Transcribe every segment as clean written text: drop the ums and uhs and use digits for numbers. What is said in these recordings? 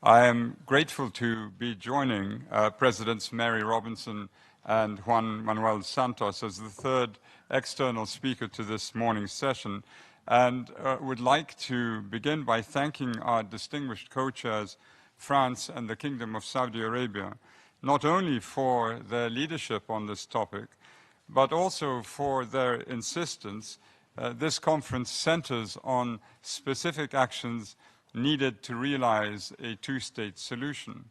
I am grateful to be joining Presidents Mary Robinson and Juan Manuel Santos as the third external speaker to this morning's session, and would like to begin by thanking our distinguished co-chairs, France and the Kingdom of Saudi Arabia, not only for their leadership on this topic, but also for their insistence. This conference centers on specific actions needed to realize a two-state solution.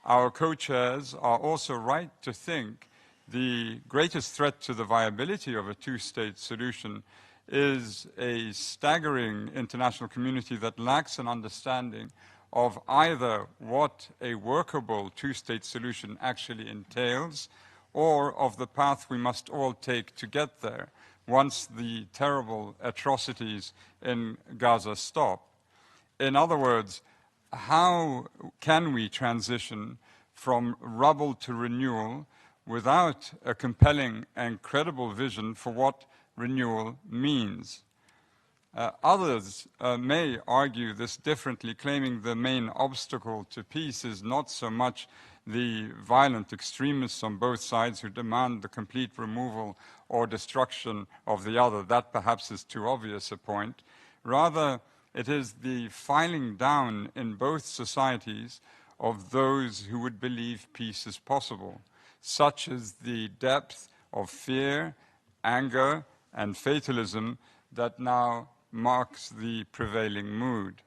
Our co-chairs are also right to think the greatest threat to the viability of a two-state solution is a staggering international community that lacks an understanding of either what a workable two-state solution actually entails or of the path we must all take to get there once the terrible atrocities in Gaza stop. In other words, how can we transition from rubble to renewal without a compelling and credible vision for what renewal means? Others may argue this differently, claiming the main obstacle to peace is not so much the violent extremists on both sides who demand the complete removal or destruction of the other. That perhaps is too obvious a point. Rather, it is the filing down in both societies of those who would believe peace is possible, such as the depth of fear, anger, and fatalism that now marks the prevailing mood.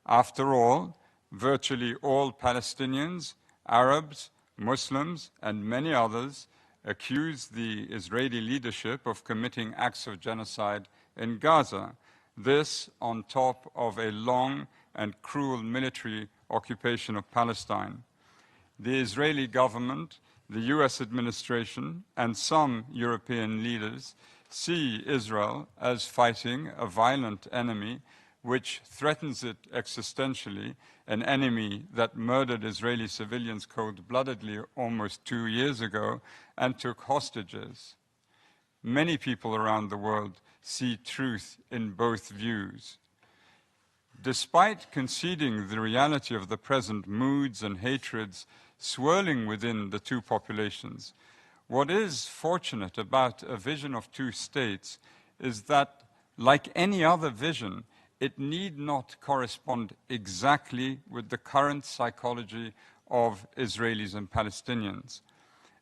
After all, virtually all Palestinians, Arabs, Muslims, and many others accuse the Israeli leadership of committing acts of genocide in Gaza. This on top of a long and cruel military occupation of Palestine. The Israeli government, the US administration, and some European leaders see Israel as fighting a violent enemy which threatens it existentially, an enemy that murdered Israeli civilians cold-bloodedly almost 2 years ago and took hostages. Many people around the world see truth in both views. Despite conceding the reality of the present moods and hatreds swirling within the two populations, what is fortunate about a vision of two states is that, like any other vision, it need not correspond exactly with the current psychology of Israelis and Palestinians.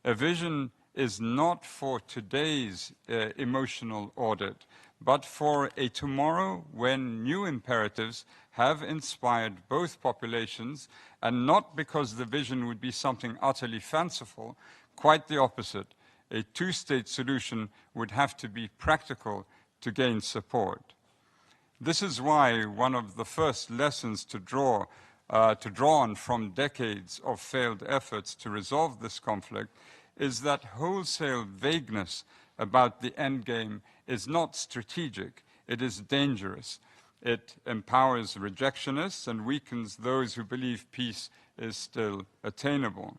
A vision is not for today's emotional audit, but for a tomorrow when new imperatives have inspired both populations, and not because the vision would be something utterly fanciful, quite the opposite. A two-state solution would have to be practical to gain support. This is why one of the first lessons to draw on from decades of failed efforts to resolve this conflict is that wholesale vagueness about the endgame is not strategic, it is dangerous. It empowers rejectionists and weakens those who believe peace is still attainable.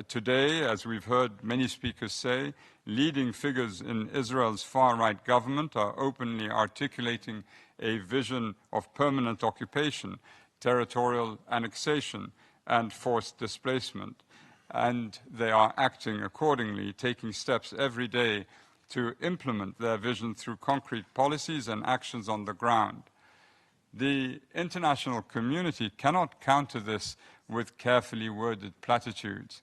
Today, as we've heard many speakers say, leading figures in Israel's far-right government are openly articulating a vision of permanent occupation, territorial annexation, and forced displacement. And they are acting accordingly, taking steps every day to implement their vision through concrete policies and actions on the ground. The international community cannot counter this with carefully worded platitudes.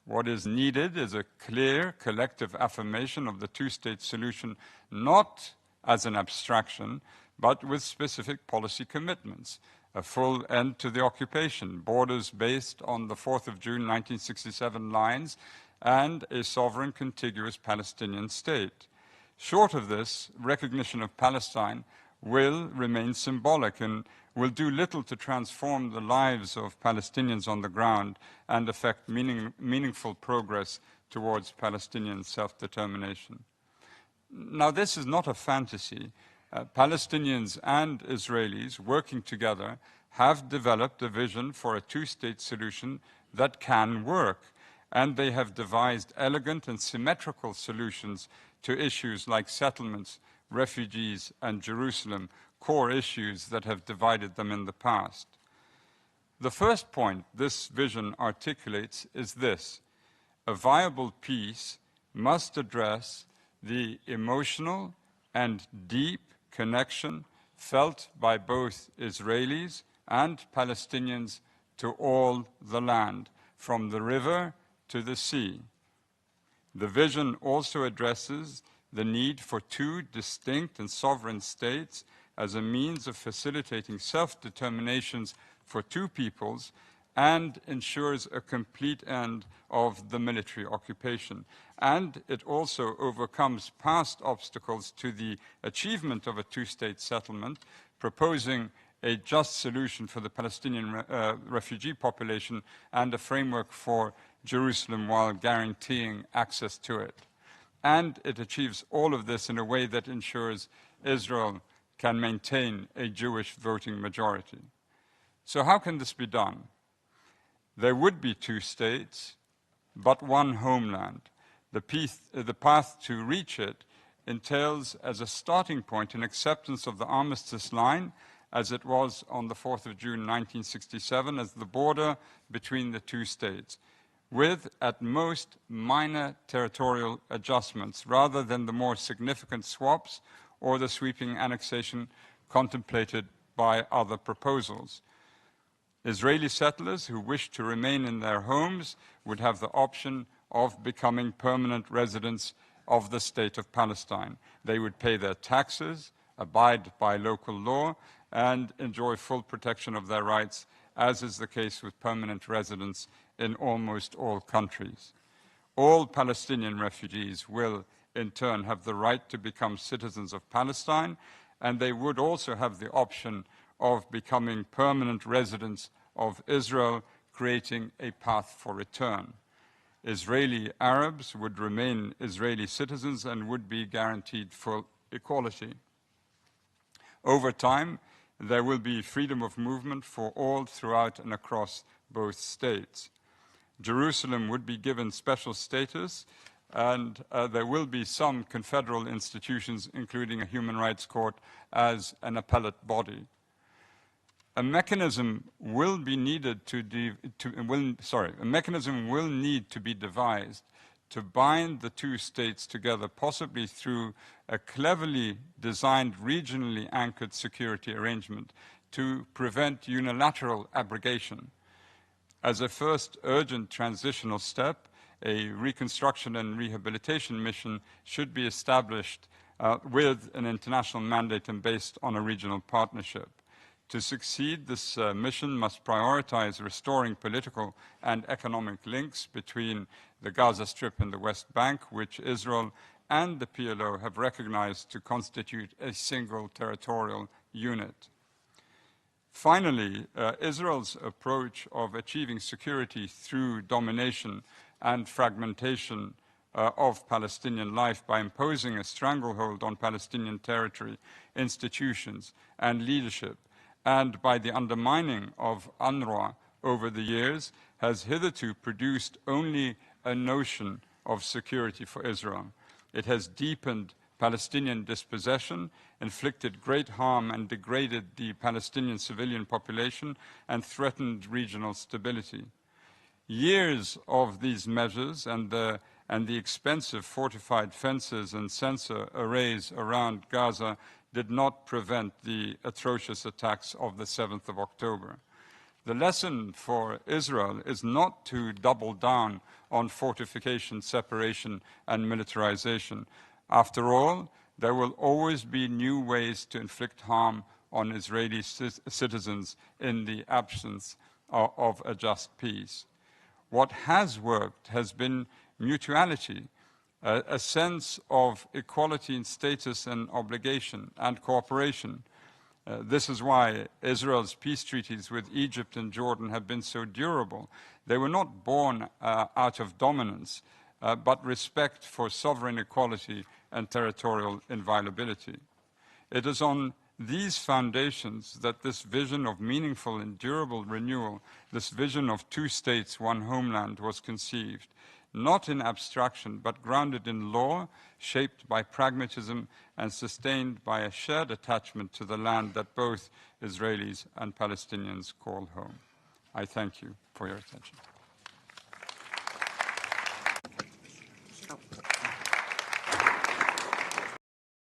What is needed is a clear collective affirmation of the two-state solution, not as an abstraction, but with specific policy commitments. A full end to the occupation, borders based on the 4th of June 1967 lines, and a sovereign contiguous Palestinian state. Short of this, recognition of Palestine will remain symbolic and will do little to transform the lives of Palestinians on the ground and affect meaningful progress towards Palestinian self-determination. Now, this is not a fantasy. Palestinians and Israelis working together have developed a vision for a two-state solution that can work, and they have devised elegant and symmetrical solutions to issues like settlements, refugees, and Jerusalem, core issues that have divided them in the past. The first point this vision articulates is this: a viable peace must address the emotional and deep connection felt by both Israelis and Palestinians to all the land, from the river to the sea. The vision also addresses the need for two distinct and sovereign states as a means of facilitating self-determinations for two peoples, and ensures a complete end of the military occupation. And it also overcomes past obstacles to the achievement of a two-state settlement, proposing a just solution for the Palestinian refugee population and a framework for Jerusalem while guaranteeing access to it. And it achieves all of this in a way that ensures Israel can maintain a Jewish voting majority. So how can this be done? There would be two states, but one homeland. The path to reach it entails, as a starting point, an acceptance of the armistice line as it was on the 4th of June 1967 as the border between the two states, with at most minor territorial adjustments rather than the more significant swaps or the sweeping annexation contemplated by other proposals. Israeli settlers who wish to remain in their homes would have the option of becoming permanent residents of the state of Palestine. They would pay their taxes, abide by local law, and enjoy full protection of their rights, as is the case with permanent residents in almost all countries. All Palestinian refugees will, in turn, have the right to become citizens of Palestine, and they would also have the option of becoming permanent residents of Israel, creating a path for return. Israeli Arabs would remain Israeli citizens and would be guaranteed full equality. Over time, there will be freedom of movement for all throughout and across both states. Jerusalem would be given special status, and there will be some confederal institutions, including a human rights court, as an appellate body. A mechanism will need to be devised to bind the two states together, possibly through a cleverly designed, regionally anchored security arrangement to prevent unilateral abrogation. As a first urgent transitional step, a reconstruction and rehabilitation mission should be established with an international mandate and based on a regional partnership. To succeed, this mission must prioritize restoring political and economic links between the Gaza Strip and the West Bank, which Israel and the PLO have recognized to constitute a single territorial unit. Finally, Israel's approach of achieving security through domination and fragmentation of Palestinian life by imposing a stranglehold on Palestinian territory, institutions, and leadership, and by the undermining of UNRWA over the years, has hitherto produced only a notion of security for Israel. It has deepened Palestinian dispossession, inflicted great harm and degraded the Palestinian civilian population, and threatened regional stability. Years of these measures and the expensive fortified fences and sensor arrays around Gaza did not prevent the atrocious attacks of the 7th of October. The lesson for Israel is not to double down on fortification, separation, and militarization. After all, there will always be new ways to inflict harm on Israeli citizens in the absence of a just peace. What has worked has been mutuality, a sense of equality in status and obligation and cooperation. This is why Israel's peace treaties with Egypt and Jordan have been so durable. They were not born out of dominance, but respect for sovereign equality and territorial inviolability. It is on these foundations that this vision of meaningful and durable renewal, this vision of two states, one homeland, was conceived, not in abstraction, but grounded in law, shaped by pragmatism, and sustained by a shared attachment to the land that both Israelis and Palestinians call home. I thank you for your attention.